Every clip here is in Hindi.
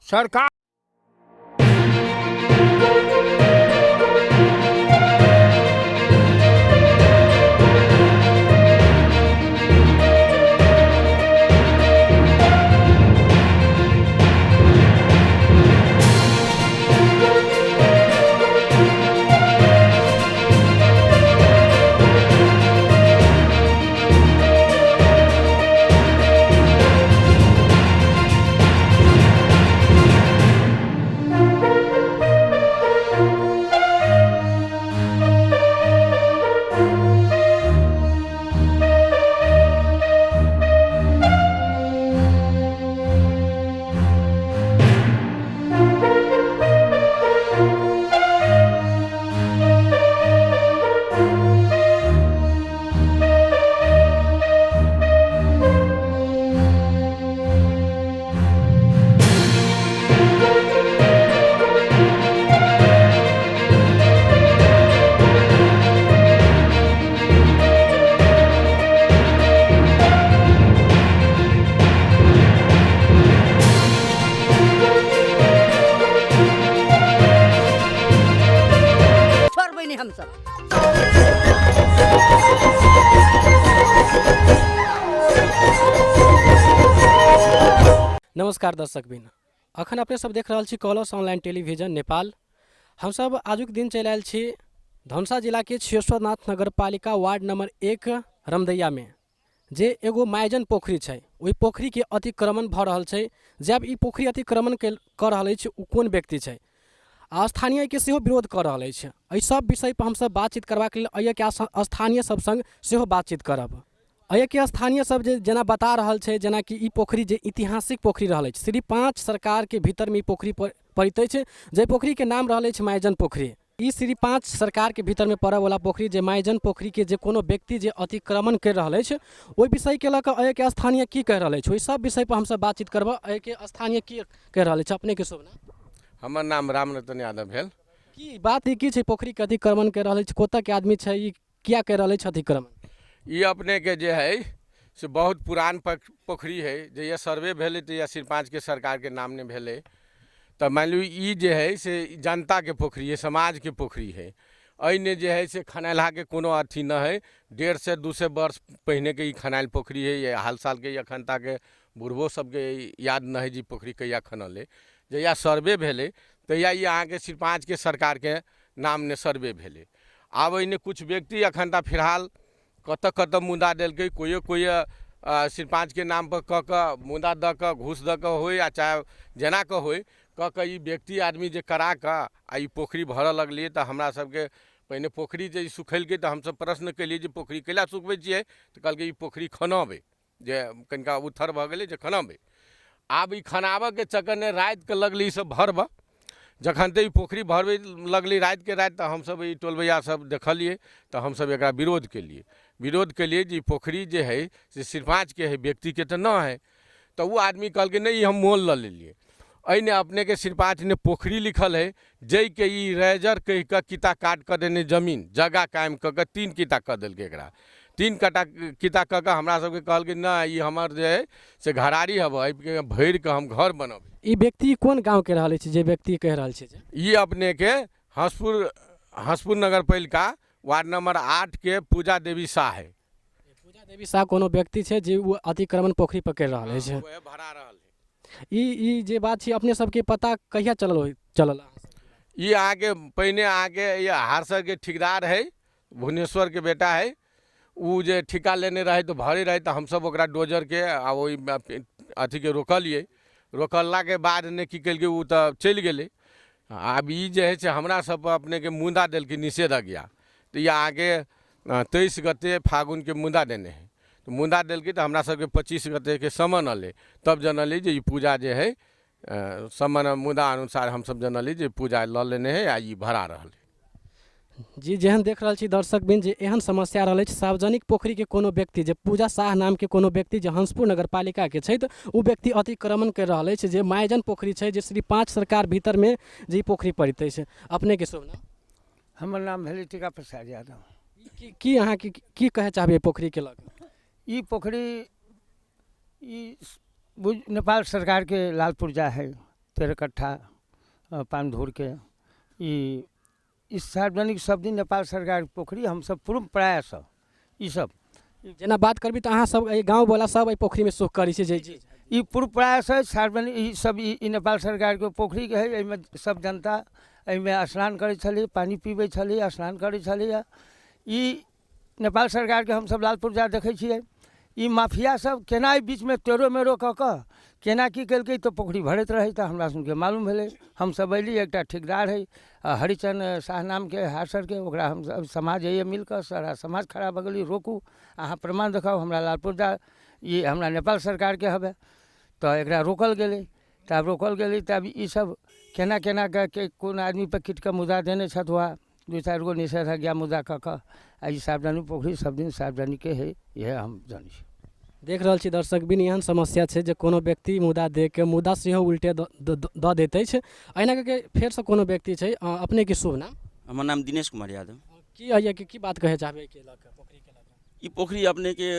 सरकार छोड़बै नहीं हम सब। नमस्कार दर्शकबिन, अखन अपने सब देख रहल छी कलर्स ऑनलाइन टेलीविजन नेपाल। हम सब आजुक दिन चलि आयल छी धनुषा जिला के छेश्वरनाथ नगर पालिका वार्ड नंबर 1 रमदैया में, जे एगो मायजन पोखरी छै। ओहि पोखरी के अतिक्रमण भऽ रहल छै। जब ई पोखरी अतिक्रमण कऽ रहल अछि, ओ कोन व्यक्ति छै आ स्थानीय के सेहो विरोध कऽ रहल अछि। एहि सब विषय पर हमसब बातचीत करबाक लेल अय के स्थानीय सब संग सेहो बातचीत करब। अय के स्थानीय सब जेना बता रहल छै, जेना कि ई पोखरी जे ऐतिहासिक पोखरी रहल अछि, श्री 5 सरकार के भीतर में ई पोखरी पड़ैत अछि, जे पोखरी के नाम रहल अछि मायजन पोखरी। ई श्री 5 सरकार के भीतर में पड़े वाला पोखरी जे मायजन पोखरी के जे कोनो व्यक्ति जे अतिक्रमण कर रहल अछि, ओहि विषय के लऽ कऽ अय के स्थानीय की कह रहल अछि, ओहि सब विषय पर हमसब बातचीत करब। अय के स्थानीय की कह रहल अछि, अपने के शुभ नाम? हमर नाम रामरतन यादव भेल। की बात की छै, पोखरी के अतिक्रमण कर रहल अछि, कोता के आदमी छै, ई किया कर रहल अछि अतिक्रमण? ये अपने के जे है से बहुत पुरान पोखरी है, जहिया सर्वे भेले तो श्री 5 के सरकार के नाम ने भेले। तो मान ली ई जे है से जनता के पोखरी है, समाज के पोखरी है। अने जे है से खनैलहा के कोनो अथी न है। 1.5 से 200 वर्ष पहले के ई खनाइल पोखरी है। ये हाल साल के अखन तक के बुढ़बो सबके याद न है जी पोखरी कहिया खनल है। जहिया सर्वे भेले तहिया ये अहाँ के श्री 5 के सरकार के नाम ने सर्वे भेले। आब इन्हें कुछ व्यक्ति अखन तक फिलहाल कत मुदा दिल्क, कोई श्री 5 के नाम पर कऽ मुदा द के घूस द के हो, या चाहे जेना के हो कऽ ई व्यक्ति आदमी जे करा कऽ आ ई पोखरी भरऽ लगलिए। तो हमरा सबके पहले पोखरी जे सुखेलकै तो हमसब प्रश्न कलिए जे पोखरी कैला सुखबै छियै, तो कहलकै ई पोखरी खनबै, जे कनिका उथर भऽ गेलै जे खनबै। आब ई खनाबऽ के चक्कर में रात के लगली सब भरब, जखन ते ई पोखरी भरबै लगली रात के रात, तो हमसब ई टोलबैया सब देखलिए, तो हमसब एकरा विरोध केलिए जी पोखरी जे है से श्री 5 के है, व्यक्ति के तो ना है। तो वो आदमी कहल नहीं हम मोल ल लेलिए। अने अपने के श्री 5 ने पोखरी लिखल है, जै के ई रेजर कह के किता काट कर देने जमीन जगह कायम कऽ के 3 किता कऽ देलकै। एकरा 3 कटा किता कऽ के हमरा सबके कहल ना ई हमर जे है से घरारी हबै, भर के हम घर बनब। ई व्यक्ति कोन गांव के रहल अछि, जे व्यक्ति कह रहल छै? ये अपने के हंसपुर नगर पालिका वार्ड नंबर 8 के पूजा देवी शाह है। पूजा देवी शाह कोनो व्यक्ति छै जे वो अतिक्रमण पोखरी पर कर रहल अछि। भरा रहल है। ई जे बात छै, अपने सबके पता कहिया चलल? ये आगे पहले आगे ये हारसर के ठेकेदार है, भुवनेश्वर के बेटा है। वो जे ठिका लेने रहे तो भरे रहे, तो हम सब ओकरा डोजर के आ वही अथी के रोकलिए। रोकला के बाद ने की कल वो तो चल गए। अब ई जे है से हमरा सब अपने के मुदा दिल के निषेधाज्ञा, तो ये आगे 23 गते फागुन के मुदा देने हैं। तो मुदा दिल के तो हमरा सब के 25 गते के समन अले, तब जनली जे पूजा जे है समन मुदा अनुसार हम सब जनली जे पूजा ल लेने है, आ ई भरा रहल है। जी जेहन देख रहल छी दर्शक बिन, जे एहन समस्या रहल अछि सार्वजनिक पोखरी के कोनो व्यक्ति, जे पूजा शाह नाम के कोनो व्यक्ति जे हंसपुर नगर पालिका के छै, ओ व्यक्ति अतिक्रमण कर रहल अछि, जे मायजन पोखरी छै, जे श्री 5 सरकार भीतर में जे पोखरी पड़ित अछि। अपने के शुभ नाम? हमर नाम भेलै टीका प्रसाद यादव। की अहाँ की कहे चाहबे पोखरी के लग? ई पोखरी ई नेपाल सरकार के लाल पुर्जा है, 13 कट्ठा पान धूर के इस सार्वजनिक सब दिन नेपाल सरकार के पोखरी हम सब पूर्ण प्रयास ई सब जेना बात करबी तऽ अहाँ सब गाँव वाला सब पोखरी में सुख करी छै जी ई पूर्ण प्रयास है सार्वजनिक ई सब ई नेपाल सरकार के पोखरी के है। एहिमे सब जनता एहिमे स्नान करै छलै, पानी पीबै छलै, स्नान करै छलै। ई नेपाल सरकार के हम सब लालपुर जा देखै छियै। ई माफिया सब केना एहि बीच में टेरो मेरो कऽ कऽ केना की केलकै तऽ पोखरी भरैत रहै तऽ हमरा सबके मालूम भेलै। हम सब अयली, एकटा ठेकेदार है हरिचंद शाह नाम के हासर के, ओकरा हम सब समाज है मिल कऽ सारा समाज खड़ा भऽ गेली, रोकू अहाँ प्रमाण देखाउ हमरा लालपुर जा, ई हमरा नेपाल सरकार के हवे। तो एकरा रोकल गेलै, तब रोकल गेलै तब ई सब केना केना के कोन आदमी पर किट के मुद्दा देने छथि, हुआ 2-4 गो निषेधाज्ञा मुद्दा कऽ कऽ आ ई सार्वजनिक पोखरी सब दिन सार्वजनिक है, यह हम जानी छी। देख रहल छी दर्शक बिन एहन समस्या छै जे कोनो व्यक्ति मुद्दा दे के मुद्दा सेहो उल्टे दऽ दैते छै। अहिना के फेर से कोनो व्यक्ति छै, अपने के शुभ नाम? हमर नाम दिनेश कुमार यादव। की है कि की बात कहे चाहबे के लक पोखरी के लक? ई पोखरी अपने के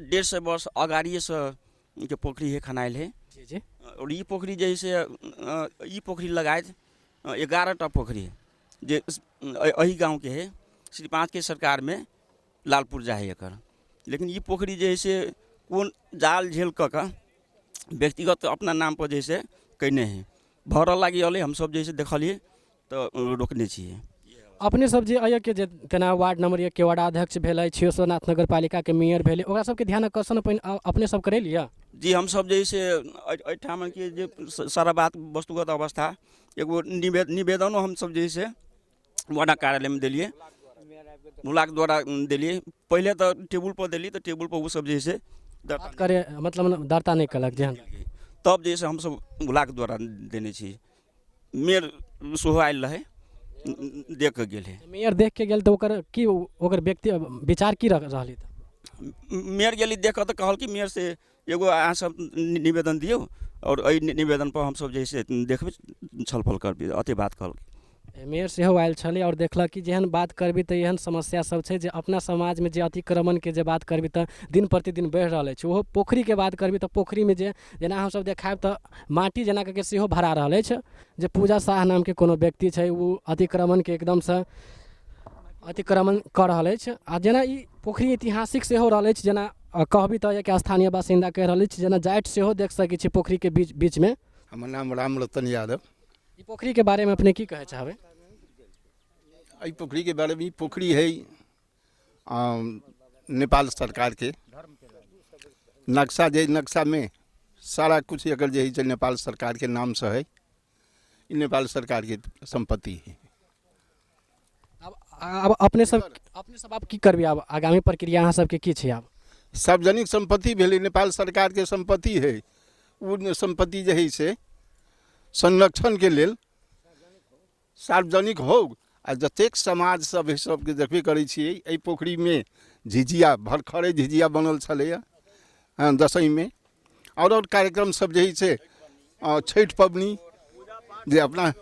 150 वर्ष अगाड़िए से के पोखरी है, खनाइल है जी जी। और ई पोखरी जैसे ई पोखरी लगायत 11टा पोखरी है जे अही गांव के है। श्री 5 के सरकार में लालपुर जा है एकर, लेकिन ये पोखरी जैसे कौन जाल झेल कऽ व्यक्तिगत अपना नाम पर जैसे कने है भरल लागी अल, हम सब जैसे देखलिए तो रोकने छिए। अपने सब जे अय के जे तेना वार्ड नंबर 1 के वार्डाध्यक्ष भेलै, छियोसोनाथ नगर पालिका के मेयर भेलै, ओकरा सबके ध्यान आकर्षण अपने सब करे लिया? जी हम सब जैसे एठाम के जे सारा बात वस्तुगत अवस्था एगो निवेदनो हम सब जैसे वार्ड कार्यालय में दिलिए, मुलाक द्वारा दिलिए। पहले तो टेबुल पर दिली तो टेबुल पर वो सब जैसे बात करे मतलब दर्ता नहीं कलक जेहन, तब जैसे हम सब मुलाक द्वारा देने छी। मेयर सेहो आयल रहे, देख के गेल है। मेयर देख के गेल तो ओकर की ओकर व्यक्ति विचार की रहली? मेयर गेली देख तो कहल कि मेयर से एगो अहाँ सब निवेदन दियो और एहि निवेदन पर हम सब जैसे देखबे छलफल करबे, अते बात कहल। मेयर सेहो आयल छलै और देखलक कि जेहन बात करबी तऽ एहन समस्या सब छै जे अपना समाज में जे अतिक्रमण के जे बात करबी तऽ दिन प्रतिदिन बढ़ि रहल छै। ओहो पोखरी के बात करबी तऽ पोखरी में जे जेना हम सब देखायब तऽ माटी जेना के सेहो भरा रहल छै। जे पूजा शाह नाम के कोनो व्यक्ति छै वो अतिक्रमण के एकदम से अतिक्रमण कर रहल छै। आ जेना ई पोखरी ऐतिहासिक सेहो रहल छै, जेना कहबी तऽ एक स्थानीय बासिंदा कह रहल छै, जेना जाइट सेहो देख सकै छी पोखरी के बीच में। हमर नाम राम रतन यादव। ई पोखरी के बारे में अपने की कहे चाहबे? ई पोखरी के बारे में, पोखरी है नेपाल सरकार के नक्शा, जे नक्शा में सारा कुछ एकर जे है नेपाल सरकार के नाम से है। ई नेपाल सरकार के संपत्ति है। अब अपने सब आप की करबी? अब आगामी प्रक्रिया अहाँ सबके की छै? आब सार्वजनिक संपत्ति भेलै, नेपाल सरकार के संपत्ति है। वो संपत्ति जे है से संरक्षण के लेल सार्वजनिक हो। आ जतेक समाज सब है सबके देखबे करै छियै। एहि पोखरी में झिझिया भरखरे झिझिया बनल छलैया दसवीं में, और कार्यक्रम सब जे है से छठि पबनी जे अपना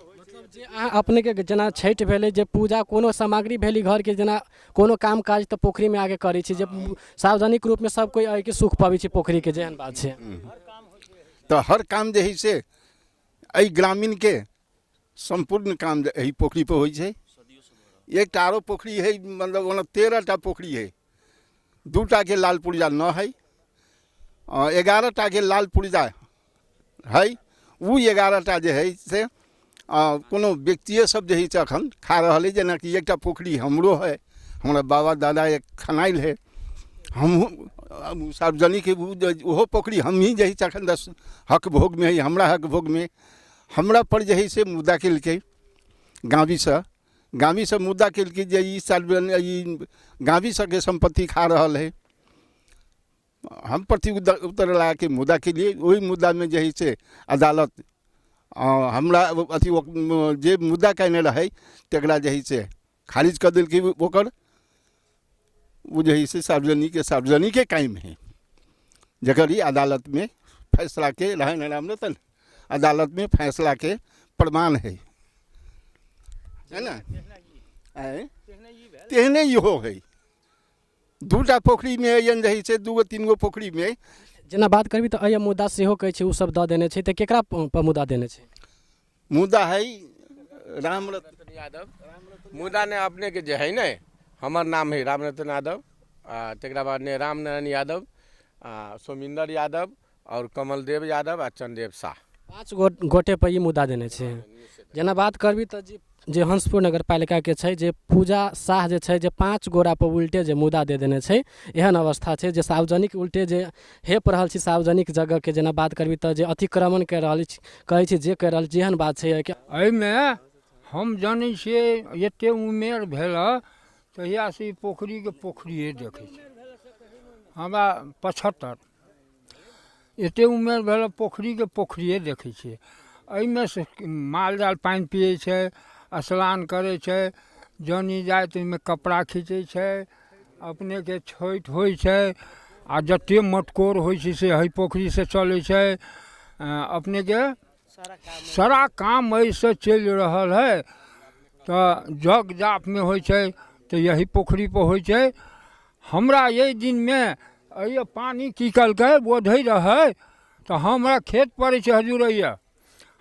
जे अहाँ अपने के जेना छठि भेलै, जे पूजा कोनो सामग्री भेली घर के, जेना कोनो काम काज तऽ पोखरी में आगे करै छी, जे सार्वजनिक रूप में सब कोई आके सुख पाबै छै पोखरी के, जेहन बात छै। तो हर काम जे है से एहि ग्रामीण के संपूर्ण काम यही पोखरी पर होइ छै। एक आरो पोखरी है, मतलब 13टा पोखरी है, 2टा के लाल पुर्जा न है, 11टा के लाल पुर्जा है। वो 11टा जे है से कोनो व्यक्तिये सब जे है से अखन खा रहा है। जेना कि एकटा पोखरी हमरो है, हमारा बाबा दादा एक खनाइल है, हम सार्वजनिक ओहो पोखरी हम ही जे है अखन हक भोग में है, हमरा हक भोग में हमरा पर जे है से मुद्दा केलकै गाँवी से मुद्दा केलकै जे ई सार्वजनिक गाँवी सबके संपत्ति खा रहल है। हम प्रति उत्तर लगा के मुद्दा के लिए, वही मुद्दा में जे है से अदालत हमरा अथी जे मुद्दा कने रहे तकरा जे है से खारिज कर दिलकै। ओकर वो जे है से सार्वजनिक कायम है, जकर अदालत में फैसला के रहन राम रतन अदालत में फैसला के प्रमाण है ना। तेहने इहो है। 2टा पोखरी में एहन रही से 2-3 गो पोखरी में जेना बात करबी तऽ एहि मुद्दा सेहो कहै छै ओ सब दऽ देने छै, तऽ केकरा पर मुद्दा देने छै? मुद्दा है रामरतन यादव मुदा ने अपने के जे है ने, हमर नाम है रामरतन यादव, तकरा बाद ने रामनारायण यादव, सोमिंदर यादव और कमलदेव यादव आ चंदेव शाह। 5 गोटे पर ई मुद्दा देने छै। जेना बात करबी तऽ जे हंसपुर नगर पालिका के छै, जे पूजा शाह जे छै, जे 5 गोरा पर उल्टे जे मुद्दा दे देने छै, एहन अवस्था छै जे सार्वजनिक उल्टे जे हेप रहल छी सार्वजनिक जगह के। जेना बात करबी तऽ जे अतिक्रमण कर रहल छी, कहै छी जे कर रहल, जेहन बात छै एहिमे हम जानै छियै एते उमेर भेल तहियासँ ई पोखरीके पोखरिए देखै छै। हमरा 75 एते उमेर भेल पोखरीके पोखरिए देखै छियै। एहिमे से माल जाल पानि पियै छै, स्नान करै छै, जनी जाइ तऽ एहिमे कपड़ा खींचै छै, अपनेके छठि होइ छै, आ जते मटकोर होइ छै से एहि पोखरीसँ चलै छै। अपनेके सारा काम एहिसँ चलि रहल है। तऽ जग जापमे होइ छै तऽ यही पोखरी पर होइ छै। हमरा एहि दिनमे एहि पानि की कलकै ओढ़ै रहै तऽ हमरा खेत पड़ै छै हजूरैया,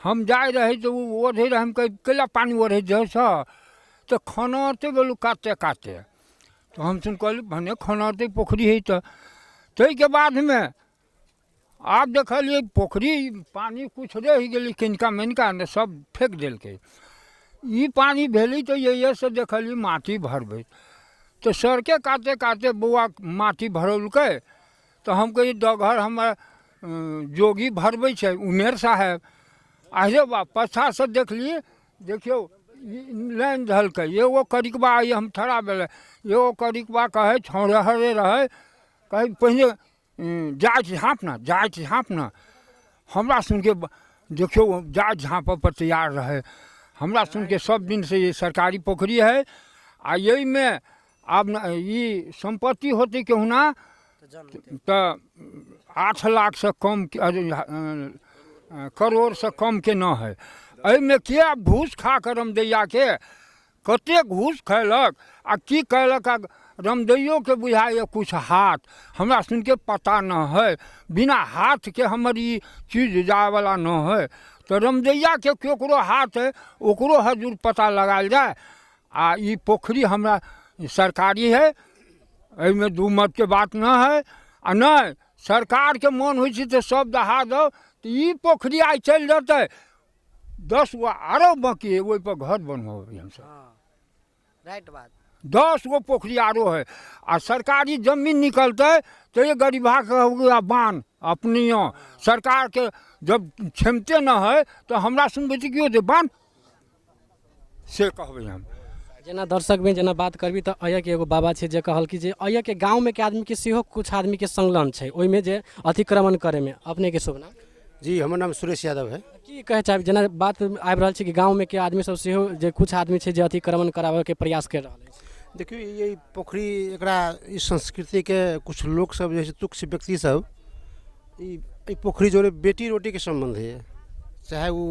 हम जाइ रही तऽ ओ ओढ़ै रहै, हम कैला पानि ओढ़ै छै तऽ खनाते गेलहुँ काते काते। तऽ हम सुन कहली भने खनाते पोखरी है। तऽ ताहिके बादमे आब देखलिए पोखरी पानी कुछ रह गेली, किनका मिनका ने सब फेंक देलकै। ई पानी भेली तो ये से देखली माटी भरबै, तो सड़के काते काते बौआ माटी भरौलकै। तो हम कही डगर हमर जोगी भरबै छै उमेर साहेब। अरे बा पाछा से देखली, देखियो लाइन धलकै, एगो करिकबा आइए हम ठड़ा भेलै, एगो करिकबा कहे छौड़हरे रहे, कहे पहिने जाइत झाँप न, जाइत झाँप न। हमरा सुन के देखियो जाइत झाँप पर तैयार रहे। हमरा सुन के सब दिन से ये सरकारी पोखरी है, आ यही में अब ये संपत्ति होती केहुना तो 8 लाख से कम करोड़ से कम के न है। एहिमे क्या घूस खा कर रमदैया के कते घूस खैलक आ की कैलक, रमदैयो के बुझाइए कुछ हाथ, हमरा सुन के पता न है। बिना हाथ के हमर ई चीज जाए वाला न है। तो रमदैया के केकरो हाथ है ओकरो हजूर पता लगायल जाए। आ ई पोखरी हमरा सरकारी है, एहिमे दू मत के बात न है। आ नहीं सरकार के मन होइ छै तो सब दहा दो, तो ई पोखरी आई चल जेतै 10 गो आरो बाकी है, ओहि पर घर बनबे हमसब। राइट बात। 10 गो पोखरी आरो है, आ सरकारी जमीन निकलते तो ये गरीबा के हो गया बान अपनी सरकार के जब क्षमते न है तो हमरा सुनबे क्यों दे बान से कहबे हम। जेना दर्शक में जेना बात करबी तो अयक एगो बाबा छै जे कहल कि जे अयक के गाँव में के आदमी के सेहो कुछ आदमी के संलग्न छै ओहिमे जे अतिक्रमण करे में। अपने के शुभ नाम? जी हमर नाम सुरेश यादव है। की कहे चाहब, जेना बात आबि रहल छै कि गाँव में के आदमी सब सेहो जे कुछ आदमी छै जे अतिक्रमण कराबे के प्रयास कर रहल है? देखियो ये पोखरी एकरा इस संस्कृति के कुछ लोग सब जैसे तुच्छ व्यक्ति सब ई पोखरी जोड़े बेटी रोटी के संबंध है, चाहे वो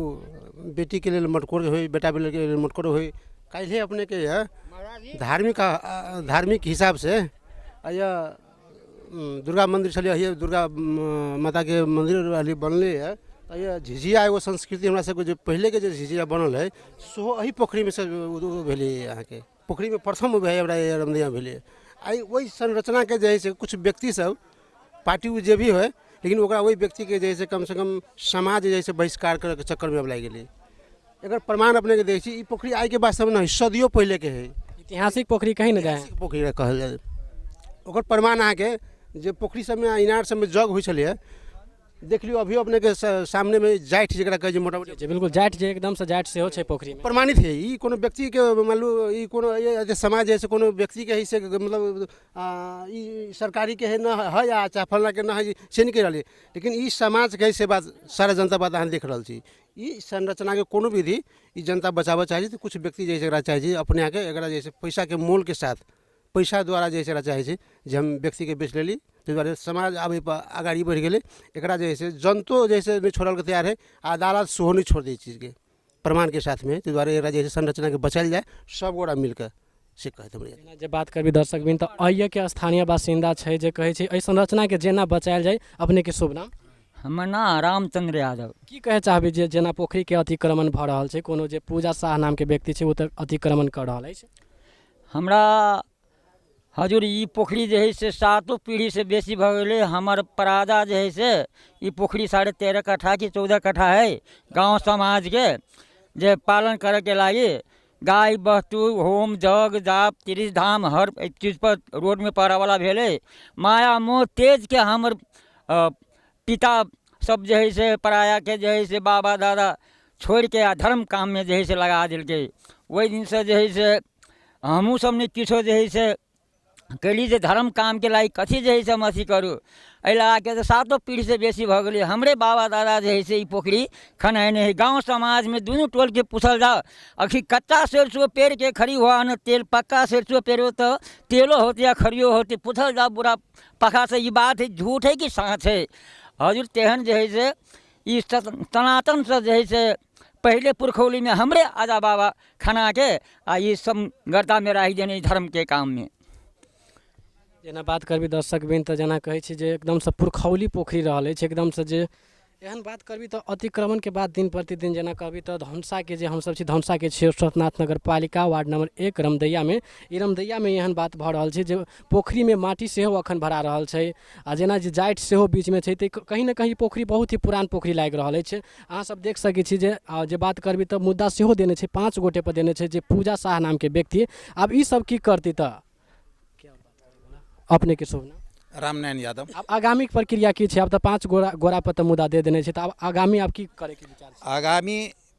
बेटी के लिए मटकोर हो, बेटा के लिए मटकोर हो। कल अपने के धार्मिक हिसाब से या दुर्गा मंदिर चलिए, ये दुर्गा माता के मंदिर वाली बनले है। ये झिझिया एगो संस्कृति हमरा सबके जो पहले के जो झिझिया बनल है सो अही पोखरी में से भेले। यहाँ के पोखरी में प्रथम रमदैया भेले। आई वही संरचना के जैसे कुछ व्यक्ति सब पार्टी जे भी है, लेकिन ओकरा वही व्यक्ति के जैसे कम से कम समाज जैसे बहिष्कार करे के चक्कर में अब लाग गए। एकर प्रमाण अपने के देखी, ई पोखरी आई के वास्तव में सदियों पहले के है, ऐतिहासिक पोखरी कहीं न जाए पोखरी कहल जाए। ओकर प्रमाण अहाँ के जे पोखरी सब में इनार सब में जग होइ छलै, देख लियो अभी अपने के सामने में जाइट जकरा कहै छै मोटा मोटी, बिल्कुल जाइट जे एकदम से जाइट से हो छै पोखरी में प्रमाणित है। ई कोनो व्यक्ति के मान लो ई कोनो ये समाज जैसे कोनो व्यक्ति के हिस्से मतलब ई सरकारी के है न है या चाहे फलना के न है से नहीं कह रही, लेकिन ई समाज के से बात सारा जनता बात अहाँ देख रहल छी। ई संरचना के कोनो विधि ई जनता बचाबे चाहे तो कुछ व्यक्ति जैसे एकरा चाहे अपने आके एकरा जैसे पैसा के मोल के साथ पैसा द्वारा जैसे एकरा चाहे जे हम व्यक्ति के बेच लेली, ताहि दुआरे समाज अब आगाड़ी बढ़ गए। एकरा जैसे जनतो जैसे नहीं छोड़ल के तैयार है, अदालत सेहो नहीं छोड़ दी चीज़ के प्रमाण के साथ में। ताहि दुआरे एकरा जैसे संरचना के बचायल जाए सब गोरा मिलकर से कहते हैं। जेना जे बात करबी दर्शक बिन तऽ अइये के स्थानीय बासिंदा छै जे कहै छै एहि संरचना के जेना बचायल जाय। अपने के शुभ नाम? हमर नाम रामचंद्र यादव। की कहै चाहबै जे जेना पोखरी के अतिक्रमण भऽ रहल छै, कोनो जे पूजा शाह नाम के व्यक्ति छै ओ तऽ अतिक्रमण कऽ रहल अछि। हमरा हजूर ई पोखरी जे है से 7 पीढ़ी से बेसी भऽ गेलै। हमर परादा जे है से ई पोखरी 13.5 कट्ठा कि 14 कट्ठा है गांव समाज के जे पालन करे के लागी गाय वस्तु होम जग जाप 30 धाम हर एक चीज पर रोड में पड़े वाला भेले। माया मोह तेज के हमर पिता सब जे है से पराया के जे है से बाबा दादा छोड़ के आ धर्म काम में जे है से लगा दिलके। वही दिन से जे है से हमहूँ सब ने किछो जे है से कैली जे धर्म काम के लायक कथी जे है से हम अथी करूँ। एहि लगा के 7 पीढ़ी से बेसी भऽ गेलै। हमरे बाबा दादा जे है से ई पोखरी खनैने है। गांव समाज में दुनू टोल के पूछल जाओ अखी कच्चा सरसों पेड़ के खड़ी हुआ न तेल, पक्का सरसों पेड़ हो तो तेलो होते या खड़ियो होते। पूछल जाओ बुरा पखा से ई बात है झूठ है कि सच है। हजूर तेहन जे है से ई सनातन से जे है से पहले पुरखौली में हमरे आजा बाबा खना के आ ये सब गर्दा में रही देने धर्म के काम में। जेना बात करबी दर्शक बिन तऽ जेना कहै छी जे एकदम से पुरखौली पोखरी रहल अछि, एकदम से जे एहन बात करबी तऽ अतिक्रमण के बाद दिन प्रतिदिन जेना कहबी तऽ धनसा के जे हमसब छी धनसा के शिवनाथ नगर पालिका वार्ड नंबर 1 रमदैया में ई रमदैया में एहन बात भऽ रहल छै जे पोखरी में माटी सेहो अखन भरा रहल छै आ जेना जे जाइट सेहो बीच में छै तऽ कहीं ना कहीं पोखरी बहुत ही पुरान पोखरी लागि रहल अछि। अहाँ सब देख सकै छी जे बात करबी तऽ मुद्दा सेहो देने छै 5 गोटे पर देने छै जे पूजा शाह नाम के व्यक्ति। आब ई सब की करती तऽ अपने के शुभ नाम? रामनारायण यादव। अब आगामी प्रक्रिया की छै? अब तऽ 5 गोरा पर तऽ मुद्दा दे देने छै, तऽ अब आगामी अब की करे के विचार छै? आगामी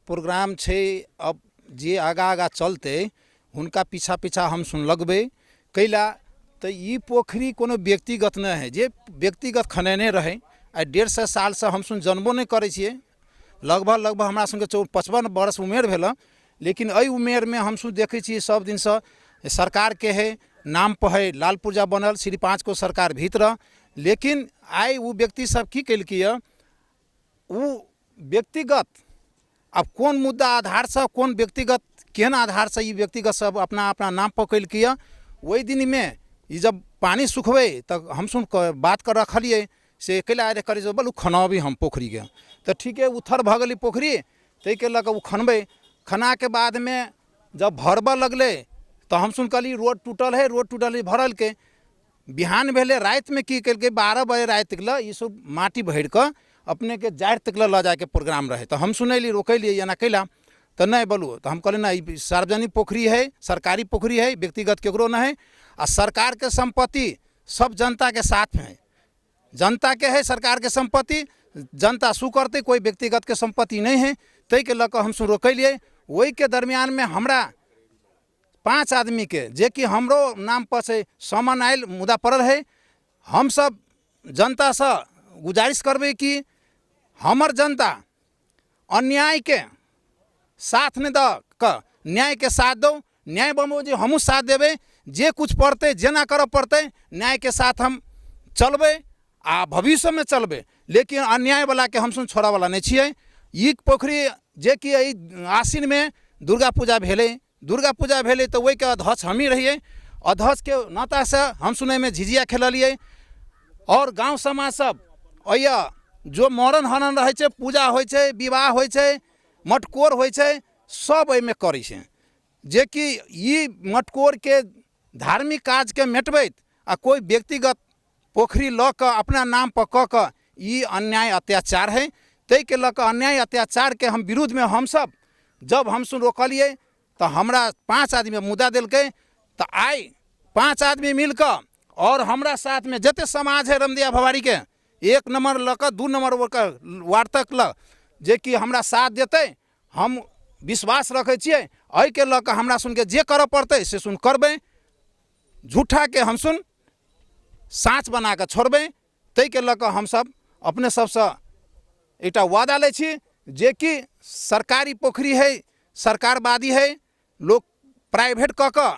प्रोग्राम छै अब जे आगा चलते हुनका पीछा पीछा हम सुन लगबे कैला। तो ई पोखरी कोनो व्यक्तिगत न है जे व्यक्तिगत खनेने रहे। आ 150 साल से हम सुन जनबो नहीं करे छिए। लगभग हमरा संगे 55 वर्ष उमेर भेल। लेकिन एहि उमेर में हम सुन देखे छी सब दिन से सरकार के है नाम पर है लाल पुर्जा बनल श्री 5 को सरकार भीतर। लेकिन आइ वो व्यक्ति सब की कैलकै वो व्यक्तिगत अब कौन मुद्दा आधार से कौन व्यक्तिगत केहन आधार से ये व्यक्तिगत सब अपना नाम पर कैलकै। वही दिन में ये जब पानी सुखबे तब हम सुन बात कर रखलिए से कैला करे बोलू खनबी हम पोखरी के तो ठीक है उथर भ गई पोखरी तै के लऽ कऽ खनबे। खना के बाद में जब भरबऽ लगले तो हम सुन कहली रोड टूटल है भरल के। बिहान भेले रात में की कल 12 बजे रात तक ये सब माटी भर कर अपने के जाड़ तक ल जाके प्रोग्राम रहे। तो हम सुनैली रोकैली एना कैला तो नहीं बोलू तो हम कहले ना सार्वजनिक पोखरी है सरकारी पोखरी है व्यक्तिगत केकरो न है। आ सरकार के संपत्ति सब जनता के साथ में है, जनता के है सरकार के संपत्ति जनता शू करते कोई व्यक्तिगत के संपत्ति नहीं है। तै के लऽ हम सुन रोकैलिए। वही के दरमियान में हमरा 5 आदमी के जे कि हमरो नाम पर से सामान आयल मुद्दा पड़ल है। हम सब जनता से गुजारिश करबे कि हमर जनता अन्याय के साथ न द न्याय के साथ दो। न्याय बनो जे हमू साथ देवे जे कुछ पड़ते जेना कर पड़ते न्याय के साथ हम चलबे आ भविष्य में चलबे। लेकिन अन्याय वाला के हम सुन छोड़ा वाला नहीं छिए। ई पोखरी जे कि आश्विन में दुर्गा पूजा भेले तो वही के अध्यक्ष हम ही रहिए। अध्यक्ष के नाता से हम सुने में झिझिया खेलिए और गांव समाज सब अइया जो मरण हरण रहे छे पूजा होय छे विवाह होय छे मटकोर होय छे सब एहिमे करै छे। जे कि ई मटकोर के धार्मिक काज के मेटबैत आ कोई व्यक्तिगत पोखरी लऽ कऽ अपना नाम पर कऽ कऽ ई अन्याय अत्याचार है। तै के लऽ कऽ अन्याय अत्याचार के हम विरुद्ध में हम सब जब हम सुन रोकलिए तो हमरा 5 आदमी मुद्दा दिलकै। तो आई 5 आदमी मिलकर और हमरा साथ में जते समाज है रमदिया भवारी के 1 नंबर लऽ कऽ 2 नंबर वार्ड तक ल जे कि हमरा साथ देते हम विश्वास रखे छिए। एहि के लऽ कऽ हमरा सुन के जे करऽ पड़ते से सुन करबे। झूठा के हम सुन साँच बना के छोड़बे। तै के लऽ कऽ हम सब अपने सबसे एकटा वादा ले छी जे कि सरकारी पोखरी है सरकारवादी है लोग प्राइवेट कऽ कऽ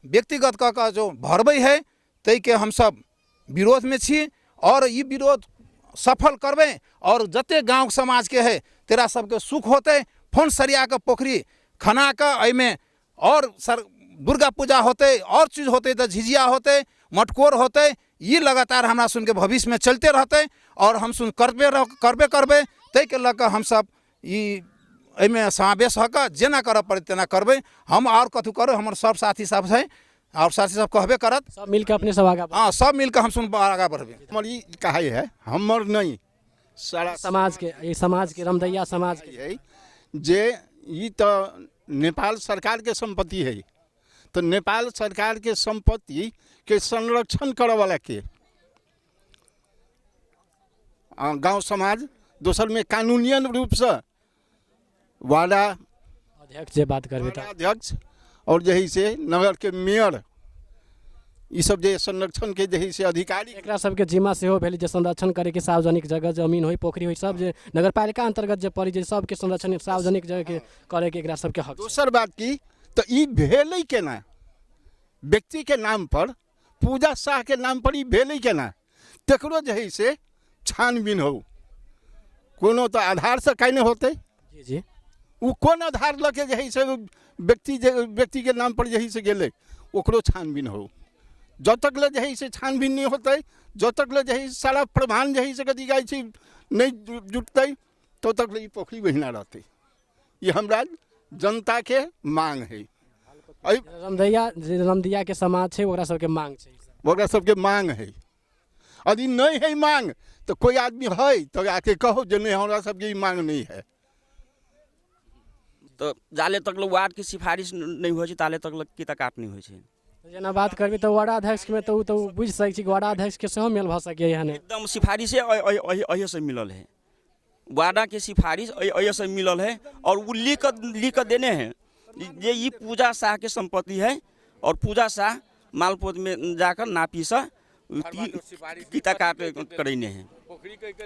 व्यक्तिगत कऽ कऽ जो भरबै है तै के हम सब विरोध में छी और ई विरोध सफल करबे। और जते गांव समाज के है तेरा सबके सुख होते फोन सरिया के पोखरी खना के एहिमे और दुर्गा पूजा होते और चीज़ होते तो झिझिया होते मटकोर होते, ये लगातार हमरा सुन के भविष्य में चलते रहते और हम सुन करबे तै के लऽ हम सब एहिमे समावेश होकर जेना करऽ पड़े तेना करबै। हम और कथू करो, हमर सब साथी सब है और साथी सब कहबे करत, सब मिलकर अपने सब आगा हाँ सब मिलकर हम सुन आगा बढ़बे। हमर ई कहे है, हमर नहीं सारा समाज के रमदैया समाज के है जे ई तो नेपाल सरकार के संपत्ति है, तो नेपाल सरकार के संपत्ति के संरक्षण करे वाला के गांव समाज, दोसर में कानूनियन रूप से वार्डा अध्यक्ष जे बात करबे त अध्यक्ष और जही से नगर के मेयर, ई सब जे संरक्षण के जही से अधिकारी एकरा सबके जिम्मा सेहो भेल जे संरक्षण करे के सार्वजनिक जगह जमीन होई पोखरी होई सब जे नगरपालिका अंतर्गत जे पड़ी जे सबके संरक्षण सार्वजनिक जगह के करे के एकरा सबके हक। दोसर बात की तो ई भेलै केना, व्यक्ति के नाम पर पूजा शाह के नाम पर ई भेलै केना, तकरो जही से छानबीन हो, कोनो तो आधार से कहीं होते जी जी, वो कौन आधार लके जही से व्यक्ति के नाम पर जही से गेले ओकरो छानबीन हो। जब तक ले जही से छानबीन नहीं होते, जब तक ले जही सारा प्रमाण जही से कथी कहै छै नहीं जुटते, तो तक ले पोखरी बहिना रहते। ये हमरा जनता के मांग है, रमदैया के समाज छै ओकरा सबके मांग छै, ओकरा सबके मांग है। यदि नहीं है मांग तो कोई आदमी है तो आके कहो जो नहीं हमरा सबके मांग नहीं है। तो जाले तक लोग वार्ड की सिफारिश नहीं हो ताले तक की काट नहीं हो। जेना बात करबी तो वार्ड अध्यक्ष में तो बुझ सकै छी वार्ड अध्यक्ष के सेहो मेल भ सकै है, एकदम सिफारिशे अही से मिलल है, वार्डा के सिफारिश अही से मिलल है और वो लिख कर देने हैं ये ई पूजा शाह के संपत्ति है और पूजा शाह मालपोत में जाकर नापी से गीता काट करने हैं,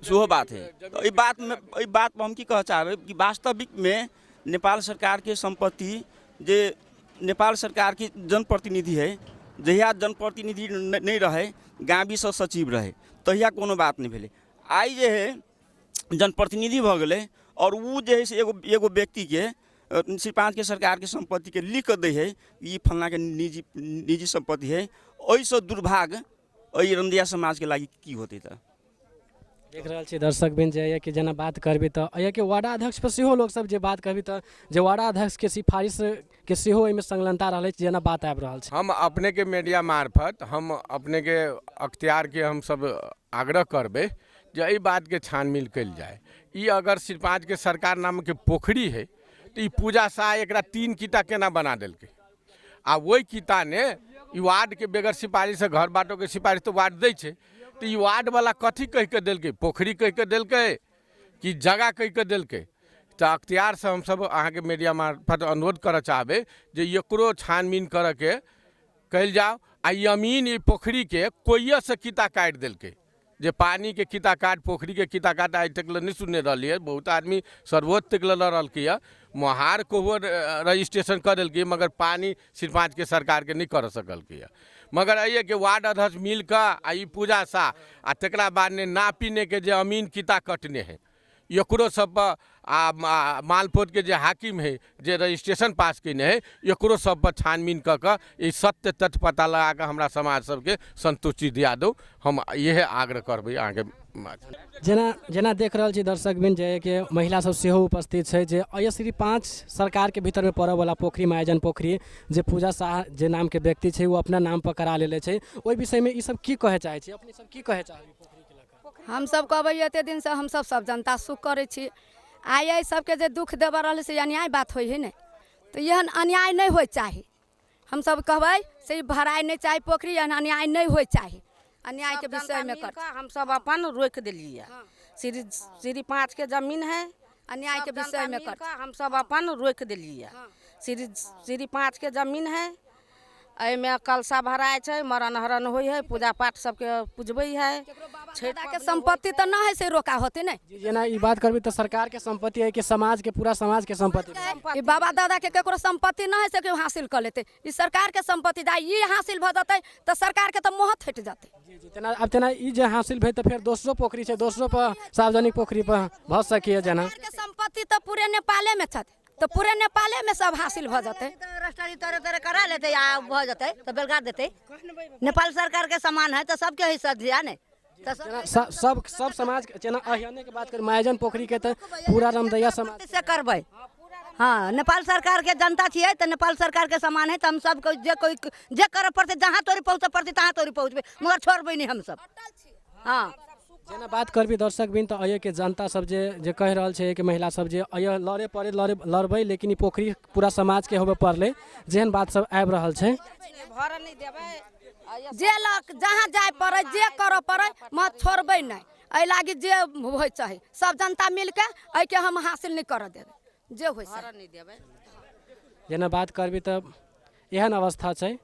सेहो बात है। तो ये बात पर हम की कह चाहबे कि वास्तविक में नेपाल सरकार के संपत्ति जे नेपाल सरकार की जनप्रतिनिधि है, जहिया जनप्रतिनिधि नहीं रहे गाँवी से सचिव रहे तहिया कोनो बात नहीं भेले। आई जे है जनप्रतिनिधि भ गए और वो जे है से एगो व्यक्ति के श्री 5 के सरकार के संपत्ति के लिख दे है ये फलना के निजी संपत्ति है, ओहिसँ दुर्भाग्य अई रमदैया समाज के लागी की होते था। देख रहा छी दर्शक बिन जे कि जेना बात करबी तो अय के वार्ड अध्यक्ष पर सेहो लोग सब जे बात करबी तो जे वार्ड अध्यक्ष के सिफारिश के सेहो एमे संलग्नता रहले जेना बात आबि रहल छै। हम अपने के मीडिया मार्फत हम अपने के अख्तियार के हम सब आग्रह करबे जे एहि बात के छानबीन कल जाए। ई अगर श्री 5 के सरकार नाम के पोखरी है तो ई पूजा शाह एकरा 3 कीटा केना बना देलकै, आ वही कीटा ने ई वार्ड के बेगर सिफारिश से घर बाटो के सिफारिश तो वार्ड दै छै, तो ई वार्ड वाला कथी कह के दिल्कै, पोखरी कह के दिल्कै कि जगह कह के दिल्कै। तो अख्तियार से हम सब अहाँ के मीडिया मार्फत अनुरोध करऽ चाहबे जे एकरो छानबीन करऽ के कल जाओ। आ अमीन ई पोखरी के कोइये से कीता काट दिल्कै, जे पानी के कीता काट पोखरी के कीता काट आज तक नहीं सुनने रही। बहुत आदमी सर्वोच्च तक लड़ल मुहार को रजिस्ट्रेशन कर दिल्कै, मगर पानी श्री 5 के सरकार के नहीं कर सकल। मगर ये कि वार्ड अध्यक्ष मिल कर आ पूजा शाह आ तकरा बाद ने नापीने के जे अमीन कीता कटने हैं एकरो सब पर आ मालपोत के जे हाकिम है जे रजिस्ट्रेशन पास केने है एकरो सब पर छानबीन कर ई सत्य तथ्य पता लगा कर हमरा समाज सबके संतुष्टि दिया दो। हम यह आग्रह करबै आगे। जेना देख रहल छी दर्शक बिन जे कि महिला सब सेहो उपस्थित छै जे अय श्री 5 सरकार के भीतर में पड़े वाला पोखरी मायजन पोखरी जे पूजा शाह जे नाम के व्यक्ति छै वो अपना नाम पर करा लेले छै, ओहि विषय में ई सब की कहे चाहे छी, अपने सब की कहे चाहे पोखरी के लेकर? हम सब कहबै एते दिन से हम सब जनता सुख करे छी, आइ सबके जे दुख देबऽ रहल से अन्याय बात होइ है ने, तो यहन अन्याय नहीं हो चाही। हम सब कहबै से भराई नहीं चाही पोखरी, अन्याय नहीं हो चाही। अन्याय के विषय में कर हम सब अपन रोक दिलिए। श्री 5 के जमीन है, अन्याय के विषय में कर हम सब अपन रोक दिलिए। श्री 5 के जमीन है, एमे कलशा भराय छै, मरण हरण होइ है, पूजा पाठ सबके पूजबै है। छेड़ा के संपत्ति तो ना है से रोका होते नहीं। जेना ई बात करबी तो सरकार के संपत्ति है कि समाज के पूरा समाज के संपत्ति ई बाबा दादा के केकरो संपत्ति ना है से केओ हासिल कर लेते, ई सरकार के संपत्ति दा ई हासिल भ जतै तो सरकार के तो मोहत हट जतै। जी तेना अब तेना ई जे हासिल भे तो फिर दोसरो पोखरी छै, दोसरो पर सार्वजनिक पोखरी पर भ सकिए। जेना के संपत्ति तो पूरे नेपाले में छै, तो पूरे नेपाले में सब हासिल भ जते। रजिस्ट्री तरे तरे करा लेते या भ जते तो बेलगार देते। नेपाल सरकार के सामान है तो सबके हिस्सा दिया ने। सब समाज जेना अहियाने के बात कर मायजन पोखरी के तो पूरा रमदैया समाज से करबै। हाँ, नेपाल सरकार के जनता छिए तो नेपाल सरकार के सामान है तो हम सब जे करे पड़ते जहाँ तोरी पहुँचे पड़ते तहाँ तोरी पहुँचबे मगर छोड़बै नहीं हम सब। हाँ, जेना बात करबी दर्शक बिन तो अय के जनता सब जे कह रहल छै कि महिला सब जे अय लड़े पड़े लड़बै लेकिन ई पोखरी पूरा समाज के होबे पड़ले जेहन बात सब आबि रहल छै। भर नहीं देबै जे लक जहाँ जाय पड़े जे करे पड़े मत छोड़बै नहीं। एहि लागी जे होय चाहे सब जनता मिल के एहि के हम हासिल नहीं कर देबै जे होय नहीं देबै। जेना बात करबी तब एहन अवस्था छै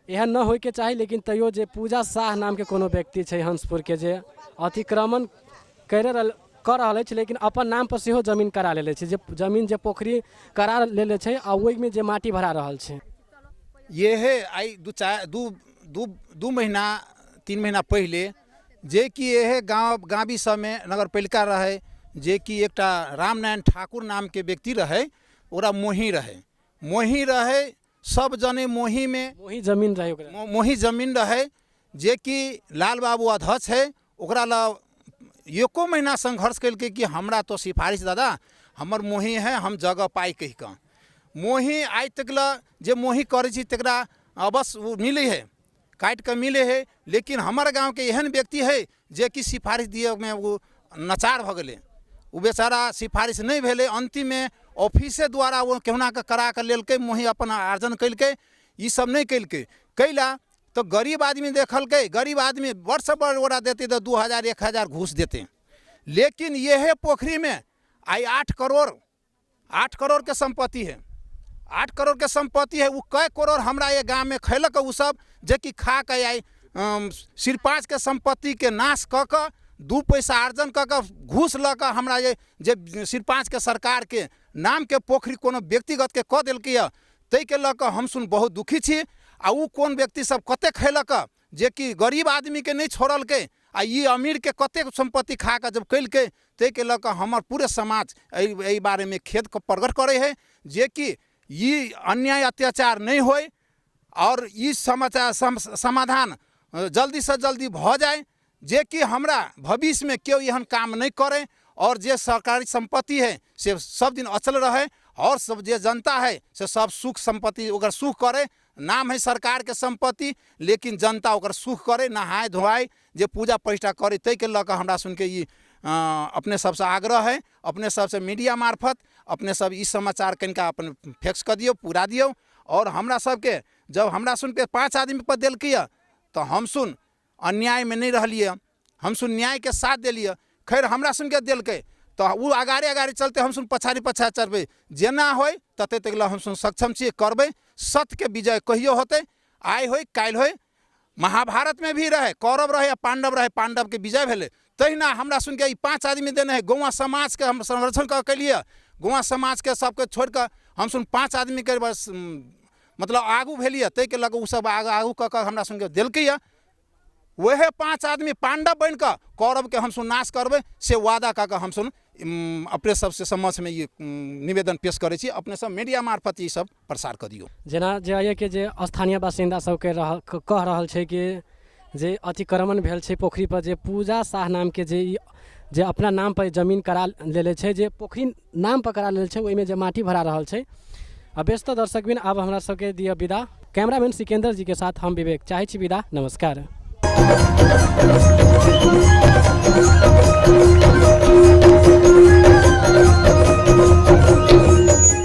एहन न होय के चाही लेकिन तैयो जे पूजा शाह नाम के कोनो व्यक्ति छै हंसपुर के जे अतिक्रमण कर रहल छै लेकिन अपन नाम पर सेहो जमीन करा लेले छै जे जमीन जे पोखरी करा लेले छै आ ओहि में जे माटी भरा रहल छै। ये है आई दू महीना 3 महीना पहले जे कि यह गाँवी सब में नगर पालिका रहे जे कि एकटा रामनारायण ठाकुर नाम के व्यक्ति रहे ओरा मोही रहे सब जने मोही में मोही जमीन रहे जे कि लाल बाबू अध्यक्ष है ओकरा ला एको महीना संघर्ष कल कि हमरा तो सिफारिश दादा हमर मोही है हम जगह पाई कह के मोही आज तक ला जे मोही करे छी तकरा अवश्य वो मिले है काट के मिले है लेकिन हमारे गांव के एहन व्यक्ति है जे कि सिफारिश दिए में वो नचार भ गए वो बेचारा सिफारिश नहीं भेले अंतिम में ऑफिसे द्वारा वो केहना के करा के लेलकै मोही अपन आर्जन कलकै ई सब नहीं कलकै कैला तो गरीब आदमी देखलकै गरीब आदमी वर्ष पर ओरा देते तो 2000 1000 घूस देते लेकिन यह पोखरी में आई 8 करोड़ के संपत्ति है 8 करोड़ के संपत्ति है वो कई करोड़ हमरा ये गांव में खैलक उ सब जे कि खा के आई सिर 5 के संपत्ति के नाश क के 2 पैसा अर्जन क के घूस ल के हमरा ये जे सिर 5 के सरकार के नाम के पोखरी कोनो व्यक्तिगत के क देलकै तै के ल के हम सुन बहुत दुखी छी आ उ कोन व्यक्ति सब कते खैलक जे कि गरीब आदमी के नहीं छोड़लकै आ ये अमीर के कते संपत्ति खा के जब कैलकै तै के ल के हमर पूरे समाज एहि बारे में खेद प्रकट करे है जे कि ये अन्याय अत्याचार नहीं होए और ये समाधान जल्दी से जल्दी भ जाए जे कि हमरा भविष्य में क्यों एहन काम नहीं करे और जे सरकारी संपत्ति है से सब दिन अचल रहे और सब जे जनता है से सब सुख संपत्ति ओकर सुख करे नाम है सरकार के संपत्ति लेकिन जनता ओकर सुख करे नहाय धोआय जे पूजा प्रतिष्ठा करे तै के लऽ हमरा सुन के ये अपने सबसे आग्रह है अपने सबसे मीडिया मार्फत अपने सब इस समाचार कनिका अपन फैक्स कर दियो पूरा दियो और हमरा सबके जब हमरा सुन के 5 आदमी पर दिलकै तो हम सुन अन्याय में नहीं रहलिए हम सुन न्याय के साथ दिलिए खैर हमरा सुन के दिलकै तो वो आगारे चलते हम सुन पछाड़ी चलबे जेना होय तते तक हम सुन सक्षम छी करबे सत्य के विजय कहियो होते आय होय काल्हि होय महाभारत में भी रहे कौरव रहे या पांडव रहे पांडव के विजय भेले तहिना हमरा सुन के 5 आदमी देने है गौवा समाज के हम संरक्षण कर लिए गौवा समाज के सबके छोड़ कर हम सुन 5 आदमी के बस मतलब आगू भेलिए तै के लगे उ सब आगू कऽ हमरा सुन के दिलकै वह 5 आदमी पांडव बन कर कौरव के हम सुन नाश करबे से वादा कऽ हम सुन अपने सबसे समक्ष में ये निवेदन पेश करे छी अपने सब मीडिया मार्फत ये सब प्रसार कर दियो जेना जे के जे स्थानीय बासिंदा सब कह रहल छै कि जे अतिक्रमण भेल छै पोखरी पर जे पूजा शाह नाम के जे अपना नाम पर जमीन करा लेले छै जे पोखरी नाम पर करा लेले छै ओहि में जे माटी भरा रहल छै। व्यस्त दर्शक बिन अब हमरा सबके दिया विदा कैमरामैन सिकेंद्र जी के साथ हम विवेक चाहे छी विदा नमस्कार। Thank you.